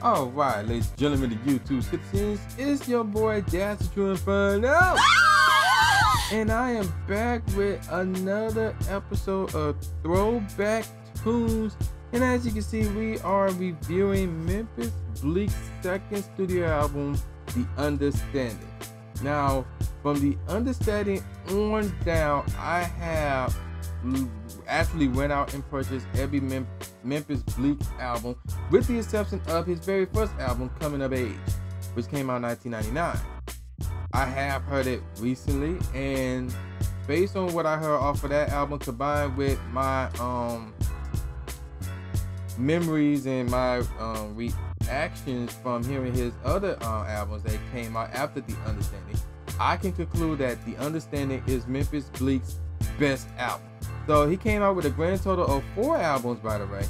Alright, ladies and gentlemen, the YouTube citizens, it's your boy That's the True Inferno. And I am back with another episode of Throwback Tunes. And as you can see, we are reviewing Memphis Bleek's second studio album, The Understanding. Now, from The Understanding on down, I have actually went out and purchased every Memphis Bleek album, with the exception of his very first album, Coming of Age, which came out in 1999. I have heard it recently, and based on what I heard off of that album, combined with my memories and my reactions from hearing his other albums that came out after The Understanding, I can conclude that The Understanding is Memphis Bleek's best album. So he came out with a grand total of 4 albums, by the way.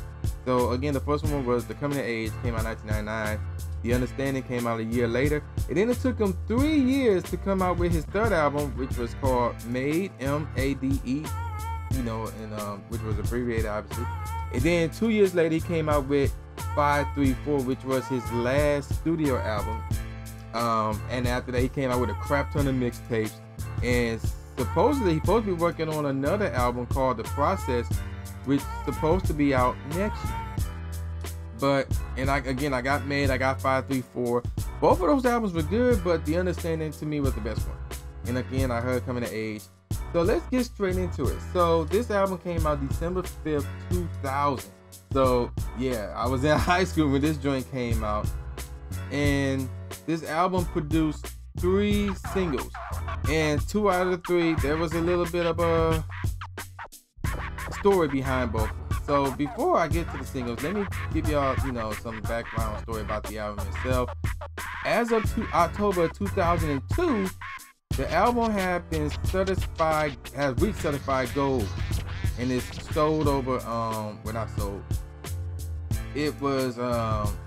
So again, the first one was The Coming of Age, came out in 1999. The Understanding came out a year later. And then it took him 3 years to come out with his third album, which was called Made, M-A-D-E, you know, and which was abbreviated, obviously. And then 2 years later, he came out with 534, which was his last studio album. And after that, he came out with a crap ton of mixtapes. And supposedly, he's supposed to be working on another album called The Process, which is supposed to be out next year. But, and I got Made, I got 534. Both of those albums were good, but The Understanding to me was the best one. And again, I heard Coming of Age. So let's get straight into it. So this album came out December 5th, 2000. So yeah, I was in high school when this joint came out. And this album produced 3 singles. And 2 out of the 3, there was a little bit of a story behind both of them. So before I get to the singles, let me give y'all, some background story about the album itself. As of October 2002, the album had been certified, has reached certified gold, and it's sold over, well, not sold. It was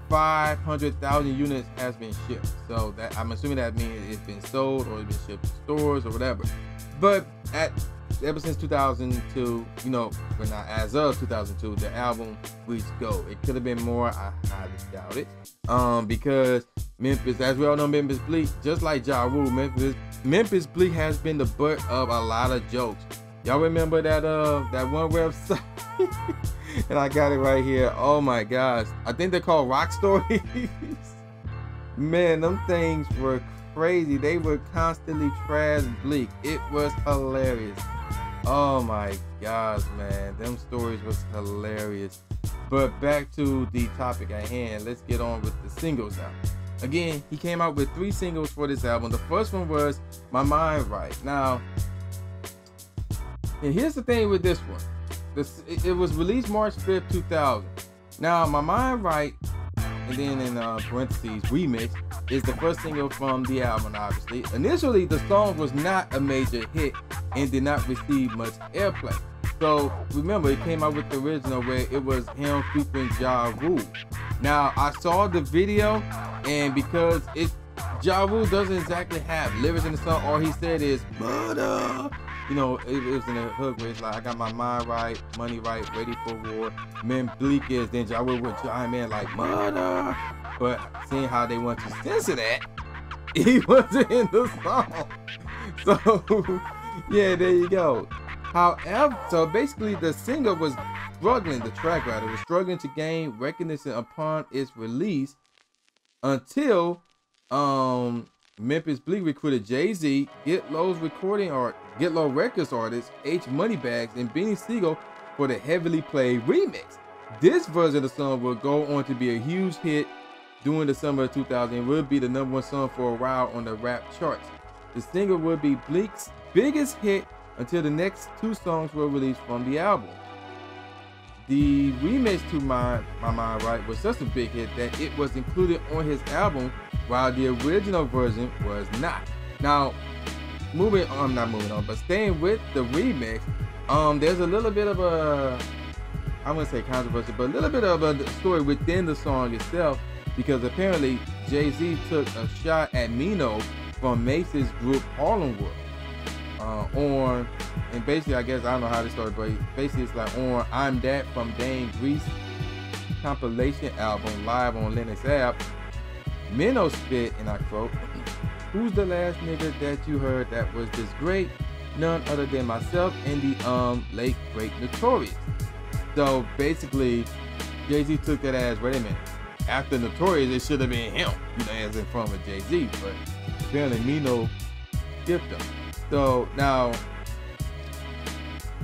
500,000 units has been shipped. So that, I'm assuming that means it's been sold or it's been shipped to stores or whatever. But ever since 2002, well, not as of 2002, the album reached gold. It could have been more. I highly doubt it. Because Memphis, as we all know, Memphis Bleek, just like Ja Rule, Memphis Bleek has been the butt of a lot of jokes. Y'all remember that one website? And I got it right here. Oh my gosh. I think they're called Rock Stories. Man, them things were crazy. They were constantly trash Bleek. It was hilarious. Oh my gosh, man. Them stories was hilarious. But back to the topic at hand. Let's get on with the singles now. Again, he came out with 3 singles for this album. The first one was My Mind Right. Now, and here's the thing with this one. It was released March 5th, 2000. Now, My Mind Right, and then in parentheses, Remix, is the first single from the album, obviously. Initially, the song was not a major hit and did not receive much airplay. So, remember, it came out with the original where it was him featuring Ja Rule. Now, I saw the video, and because Ja Rule doesn't exactly have lyrics in the song, all he said is, "Murder." It was in a hook where it's like, I got my mind right, money right, ready for war. Men Bleek is, then Ja Rule would chime in like, "Murder." But seeing how they want to censor that, he wasn't in the song. So, yeah, there you go. However, so basically the singer was struggling, the track writer was struggling to gain recognition upon its release until Memphis Bleek recruited Jay-Z, Get Low Records artist H Moneybags, and Benny Siegel for the heavily played remix. This version of the song will go on to be a huge hit during the summer of 2000 and will be the #1 song for a while on the rap charts. The single will be Bleek's biggest hit until the next 2 songs were released from the album. The remix to My Mind Right was such a big hit that it was included on his album, while the original version was not. Now, but staying with the remix, there's a little bit of a, I wouldn't say controversy, but a little bit of a story within the song itself, because apparently Jay-Z took a shot at Mino from Mace's group Harlem World. And basically, I guess, I don't know how this started, but basically it's like on I'm That from Dame Grease. compilation album Live on Linux Ave, Minnow spit, and I quote, "Who's the last nigga that you heard that was this great? None other than myself and the late great Notorious." So basically, Jay-Z took that as, wait a minute, after Notorious, it should have been him, you know, as in front of Jay-Z, but apparently Minnow skipped him. So now,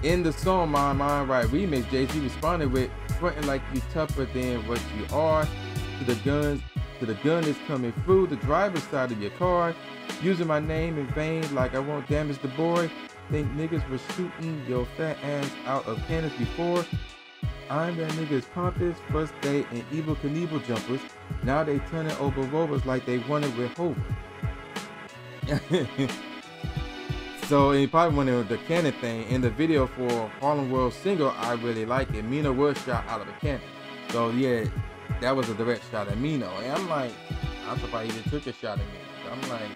in the song My Mind Right remix, Jay-Z responded with, "Frontin' like you tougher than what you are, to the gun is coming through the driver's side of your car, using my name in vain like I won't damage the boy. Think niggas was shooting your fat ass out of cannons before. I'm that nigga's pompous, first day in Evil Knievel jumpers. Now they turning over rovers like they wanted with Hoover." So he probably wanted the cannon thing. In the video for Harlem World single, I really like it. Mino was shot out of a cannon. So yeah, that was a direct shot at Mino. And I'm like, I'm surprised he took a shot at me. So I'm like,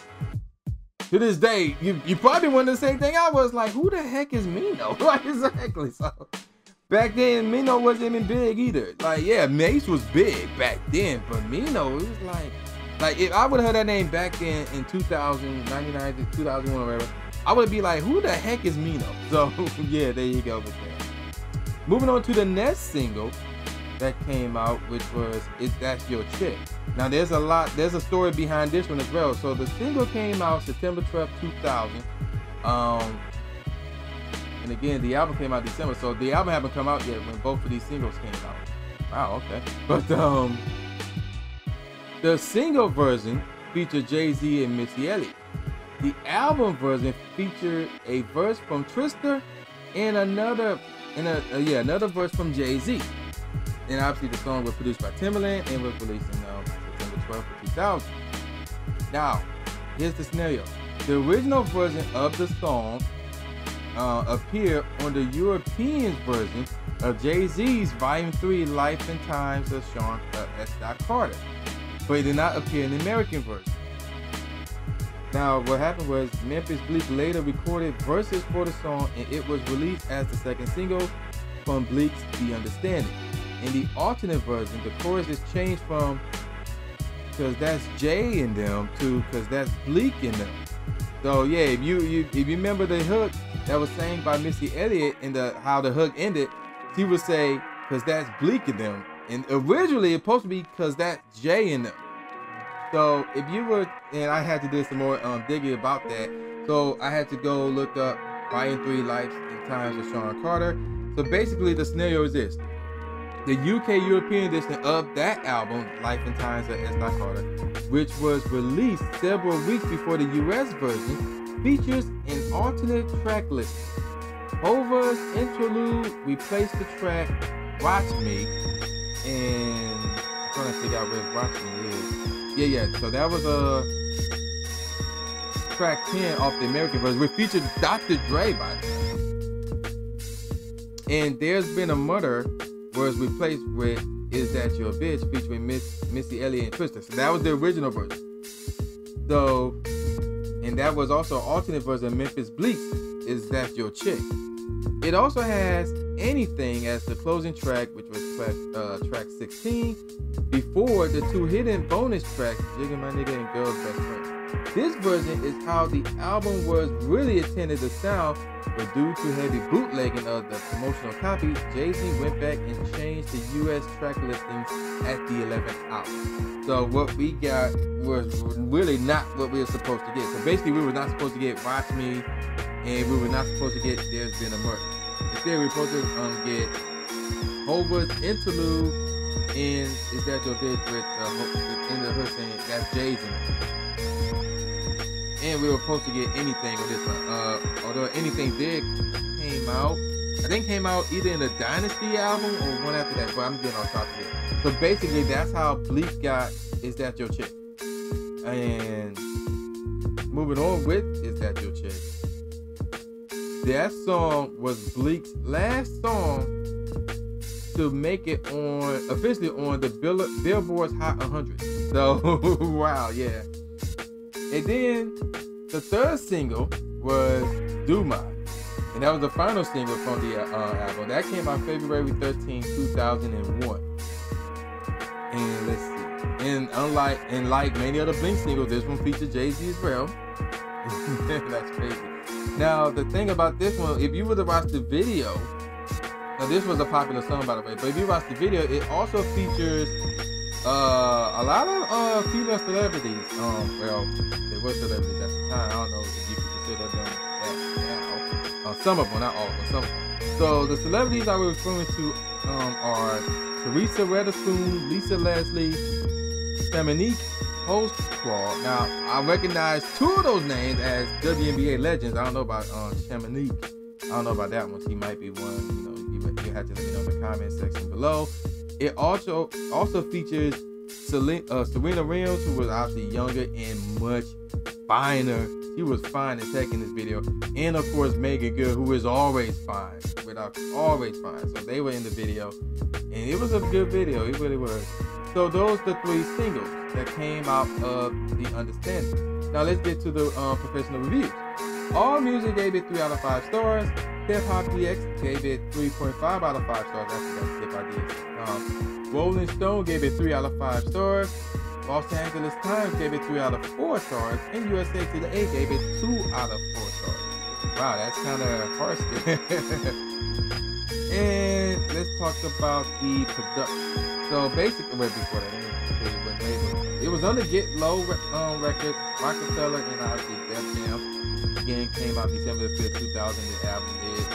to this day, you probably wonder the same thing I was, like, who the heck is Mino? Like, exactly. So back then, Mino wasn't even big either. Like, yeah, Mace was big back then, but Mino, it was like if I would have heard that name back then in 2000, 99 to 2001 or whatever, I would be like, who the heck is Mino? So yeah, there you go with that. Moving on to the next single that came out, which was Is That Your Chick? Now there's a story behind this one as well. So the single came out September 12th, 2000. And again, the album came out December. So the album haven't come out yet when both of these singles came out. Wow, okay. But the single version featured Jay-Z and Missy Elliott. The album version featured a verse from Twister and another verse from Jay-Z. And obviously the song was produced by Timbaland and was released in September 12th, 2000. Now, here's the scenario. The original version of the song appeared on the European version of Jay-Z's Volume 3 Life and Times of Sean S. Carter, but it did not appear in the American version. Now, what happened was Memphis Bleek later recorded verses for the song, and it was released as the second single from Bleek's The Understanding. In the alternate version, the chorus is changed from "cause that's Jay in them" to "cause that's Bleek in them." So yeah, if you remember the hook that was sang by Missy Elliott and how the hook ended, she would say "cause that's Bleek in them," and originally it's supposed to be "cause that's Jay in them." So if you were, and I had to do some more digging about that, so I had to go look up Volume 3 Life and Times of Sean Carter. So basically the scenario is this. The UK European edition of that album, Life and Times of S. Carter, which was released several weeks before the US version, features an alternate track list. Hover's interlude replaced the track Watch Me, and I'm trying to figure out where Watch Me is. Yeah, so that was track 10 off the American version, which featured Dr. Dre, by the way. And There's Been a Murder was replaced with Is That Your Bitch, featuring Missy Elliott and Twister. So that was the original version. So, and that was also an alternate version of Memphis Bleek, Is That Your Chick? It also has Anything as the closing track, which was track 16, before the two hidden bonus tracks, Jiggin' My Nigga and Girl's Best Friend. This version is how the album was really intended to sound, but due to heavy bootlegging of the promotional copy, Jay-Z went back and changed the US track listings at the 11th hour. So what we got was really not what we were supposed to get. So basically we were not supposed to get Watch Me, and we were not supposed to get There's Been a Murder. Instead we were supposed to get Hover's interlude and Is That Your Bitch with the end of her saying that's Jay's in it. And we were supposed to get Anything with this one. Although Anything did came out, I think came out either in the Dynasty album or one after that, but I'm getting on top of it. So basically that's how Bleek got Is That Your Chick. And moving on with Is That Your Chick, that song was Bleek's last song to make it officially on the Billboard's Hot 100. So wow, yeah. And then the third single was Do Mine, and that was the final single from the album. That came out February 13, 2001. And let's see. And like many other Blink singles, this one featured Jay-Z as well. That's crazy. Now the thing about this one, if you were to watch the video, now this was a popular song by the way, but if you watch the video, it also features a lot of female celebrities. Well, they were celebrities at the time. I don't know if you can consider them that now. Some of them, not all of them, some of them. So the celebrities I was referring to are Teresa Weatherspoon, Lisa Leslie, Shamanique Holdsclaw. Now I recognize two of those names as WNBA legends. I don't know about Shamanique. I don't know about that one. She might be one. You have to let me know in the comment section below. It also features Serena Williams, who was obviously younger and much finer. She was fine as heck in this video. And of course, Megan Good, who is always fine. Always fine. So they were in the video. And it was a good video. It really was. So those are the 3 singles that came out of The Understanding. Now let's get to the professional reviews. All Music gave it 3 out of 5 stars. Hip Hop DX gave it 3.5 out of 5 stars. That's Hip Hop DX. Rolling Stone gave it 3 out of 5 stars. Los Angeles Times gave it 3 out of 4 stars. And USA Today gave it 2 out of 4 stars. Wow, that's kind of harsh there. And let's talk about the production. So basically, before that, it was on the Get Low record, Roc-A-Fella, and obviously Def Jam. Again, came out December 5th, 2000, the album did.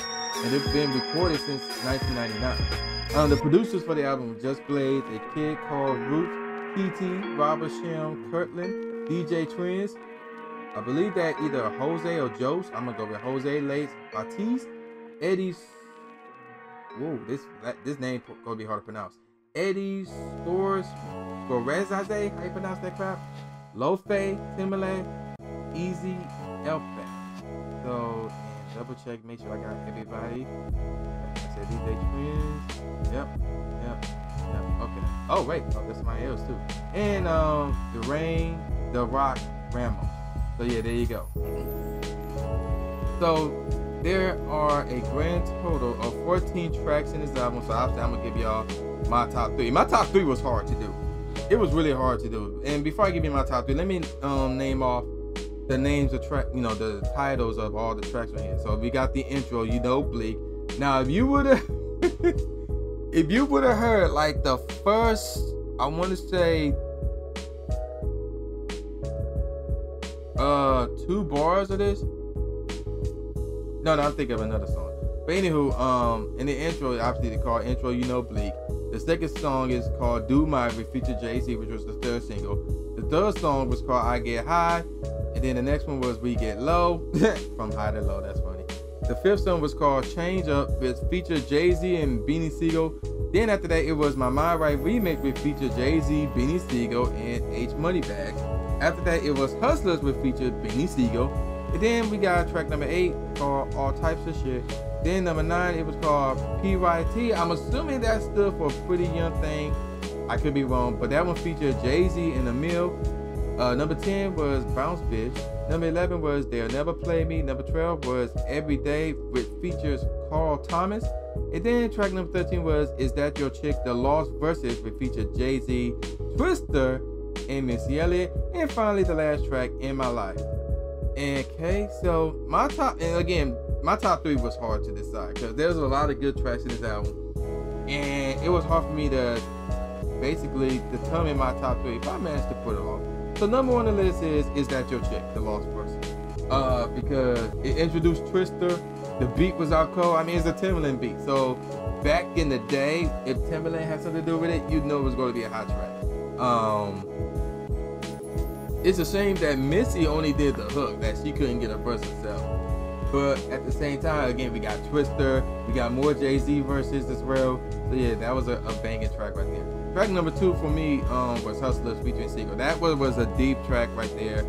And it's been recorded since 1999. The producers for the album were Just Blaze, a kid called Root, T.T., Robert Shem, Kirtland, DJ Trends. I believe that either Jose or Jose. I'm going to go with Jose Lace, Batiste, Eddie. Whoa, this name going to be hard to pronounce. Eddie Scorezaze, how you pronounce that crap? Lofe, Timbaland, Easy Elfan. So, and double check, make sure I got everybody. I said DJ Trends. Yep. Okay. Oh wait, there's somebody else too. And The Rain, The Rock, Rambo. So yeah, there you go. So there are a grand total of 14 tracks in this album. So obviously I'm gonna give y'all my top 3. My top 3 was hard to do. It was really hard to do. And before I give you my top 3, let me name off the names of track, the titles of all the tracks right here. So we got the intro, Bleak. Now if you would have heard like the first, I want to say 2 bars of this. No, I'm thinking of another song. But anywho, in the intro, obviously they call intro, Bleak. The second song is called Do My, which featured Jay-Z, which was the 3rd single. The 3rd song was called I Get High. And then the next one was We Get Low. From high to low, that's funny. The 5th song was called Change Up, which featured Jay-Z and Beanie Siegel. Then after that, it was My Mind Right remix, which featured Jay-Z, Beanie Siegel, and H Moneybags. After that, it was Hustlers, which featured Beanie Siegel. And then we got track number 8 called All Types of Shit. Then number 9, it was called PYT. I'm assuming that stood for Pretty Young Thing. I could be wrong, but that one featured Jay-Z and Emil. Number 10 was Bounce Bitch. Number 11 was They'll Never Play Me. Number 12 was Every Day, which features Carl Thomas. And then track number 13 was Is That Your Chick? The Lost Verses, which featured Jay-Z, Twister, and Missy Elliott. And finally, the last track, In My Life. Okay, so my top 3 was hard to decide because there's a lot of good tracks in this album. And it was hard for me to basically determine my top 3 if I managed to put it off. So number 1 on the list is That Your Chick? The Lost Person. Because it introduced Twister. The beat was out cold. I mean, it's a Timbaland beat. So back in the day, if Timbaland had something to do with it, you'd know it was going to be a hot track. It's a shame that Missy only did the hook, that she couldn't get a verse herself. But at the same time, again, we got Twister, we got more Jay-Z verses as well. So yeah, that was a banging track right there. Track number 2 for me was Hustlers featuring Siegel. That was a deep track right there.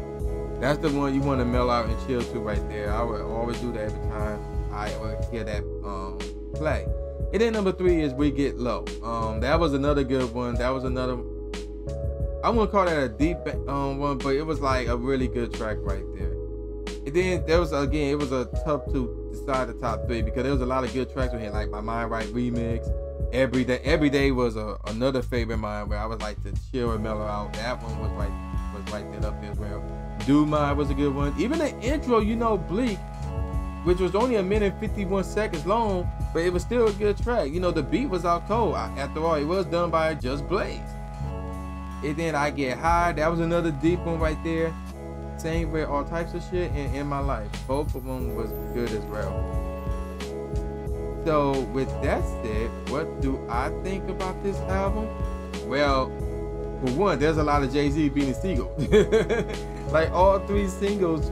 That's the one you want to melt out and chill to right there. I would always do that every time I would hear that play. And then number 3 is We Get Low. That was another good one. That was another, I wouldn't call that a deep one, but it was like a really good track right there. And then there was, again, it was a tough to decide the top 3 because there was a lot of good tracks on here, like My Mind Right remix, Every day was another favorite of mine where I would like to chill and mellow out. That one was right there up there as well. Do Mine was a good one. Even the intro, you know, Bleek, which was only 1 minute 51 seconds long, but it was still a good track. You know, the beat was out cold. After all, it was done by Just Blaze. And then I Get High, that was another deep one right there. Same with All Types of Shit and In My Life. Both of them was good as well. So with that said, what do I think about this album? Well, for one, there's a lot of Jay-Z, Beanie Siegel. Like all 3 singles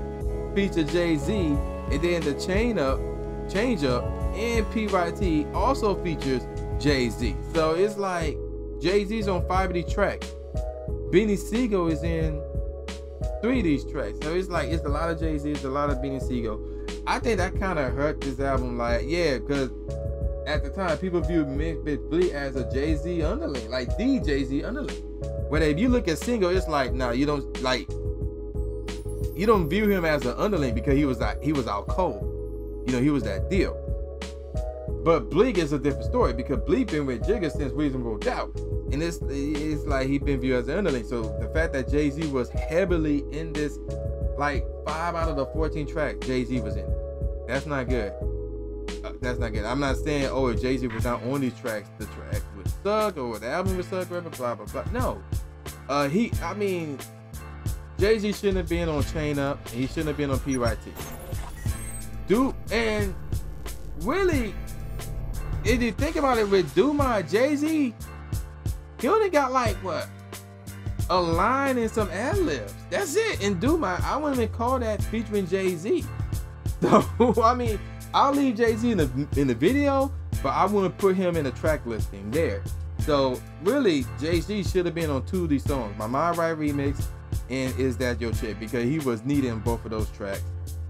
feature Jay-Z, and then the Change Up, and PYT also features Jay-Z. So it's like Jay-Z's on 5 of these tracks. Beanie Siegel is in 3 of these tracks. So it's like, it's a lot of Jay-Z, it's a lot of Beanie Siegel. I think that kind of hurt this album, like, yeah, because at the time, people viewed Memphis Bleek as a Jay-Z underling, like the Jay-Z underling. But if you look at single, it's like, nah, you don't view him as an underling because he was out cold. You know, he was that deal. But Bleek is a different story because Bleek been with Jigga since Reasonable Doubt. And it's like he been viewed as an underling. So the fact that Jay-Z was heavily in this, like 5 out of the 14 tracks Jay-Z was in, that's not good. That's not good. I'm not saying, oh, if Jay-Z was not on these tracks, the track would suck or the album would suck, blah, blah, blah. No. Jay-Z shouldn't have been on Chain Up, and he shouldn't have been on PYT. And really, if you think about it, with Do My, Jay-Z, he only got like, what? A line and some ad-libs. That's it. And Do My, I wouldn't even call that featuring Jay-Z. So, I mean, I'll leave Jay-Z in the video, but I wouldn't put him in the track listing there. So really, Jay-Z should have been on 2 of these songs, My Mind Right remix and Is That Your Chick, because he was needed in both of those tracks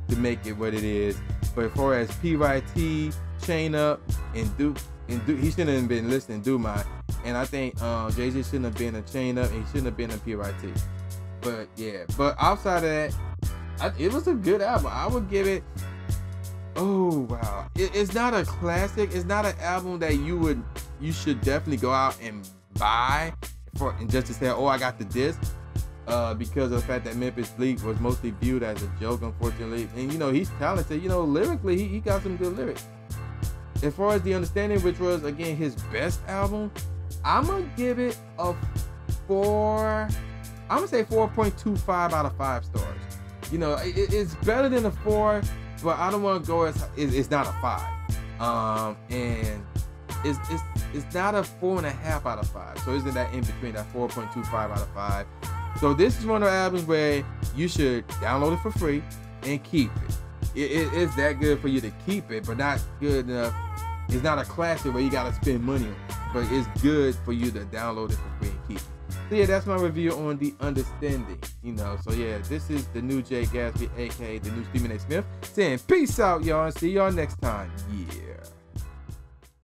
to make it what it is. But as far as PYT, Chain Up, and Do, he shouldn't have been listening to Do My. And I think Jay-Z shouldn't have been a Chain Up, and he shouldn't have been a PYT. But yeah, but outside of that, it was a good album. I would give it. Oh wow, it's not a classic. It's not an album that you should definitely go out and buy and just to say, oh, I got the disc, because of the fact that Memphis Bleek was mostly viewed as a joke, unfortunately. And you know, he's talented. You know, lyrically, he got some good lyrics. As far as The Understanding, which was again his best album, I'm gonna give it a 4. I'm gonna say 4.25 out of 5 stars. You know, it's better than a 4. But I don't want to go as it's not a 5, and it's not a 4.5 out of 5. So isn't that in between, that 4.25 out of 5? So this is one of the albums where you should download it for free and keep it. It's that good for you to keep it, but not good enough. It's not a classic where you gotta spend money on it, but it's good for you to download it for free and keep it. So yeah, that's my review on The Understanding. You know, so yeah, this is the new Jay Gatsby, aka the new Stephen A. Smith, saying peace out, y'all, and see y'all next time. Yeah.